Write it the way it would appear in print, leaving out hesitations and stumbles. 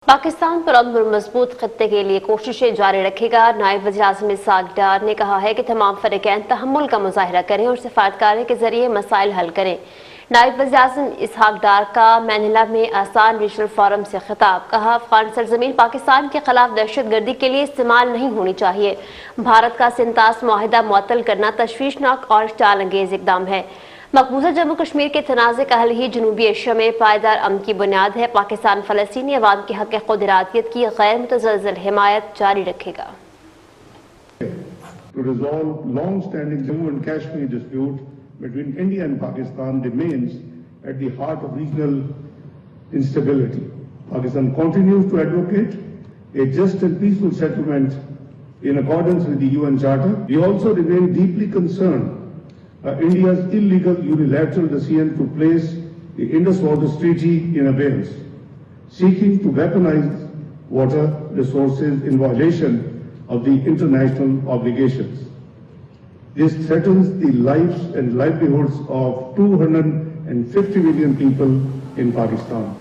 पाकिस्तान पर अमन मजबूत खत्ते के लिए कोशिशें जारी रखेगा। नायब वज़ीर-ए-आज़म इशाक़ डार ने कहा है कि तमाम फ़रीक़ैन तहम्मुल का मुज़ाहिरा करें और सिफ़ारतकारी के जरिए मसाइल हल करें। नायब वज़ीर-ए-आज़म इशक़ डार का मैनिला में आसान रीजनल फोरम से खिताब। कहा, अफ़गान सरज़मीन पाकिस्तान के खिलाफ दहशतगर्दी के लिए इस्तेमाल नहीं होनी चाहिए। भारत का सिंतास मुआहिदा मुअत्तल करना तशवीशनाक और चालअंगेज इक़दाम है। मकबूजा जम्मू कश्मीर के तनाज़े का हल ही जनूबी एशिया में पायदार अमन की बुनियाद है। पाकिस्तान फ़लस्तीनी अवाम के हक़ खुद इरादियत की गैर मुतज़लज़ल हिमायत जारी रखेगा। To resolve long-standing Jammu and Kashmir dispute between India and Pakistan remains at the heart of regional instability. Pakistan continues to advocate a just and peaceful settlement in accordance with the UN Charter. We also remain deeply concerned India's illegal unilateral decision to place the Indus Waters Treaty in abeyance, seeking to weaponize water resources in violation of the international obligations. This threatens the lives and livelihoods of 250 million people in Pakistan.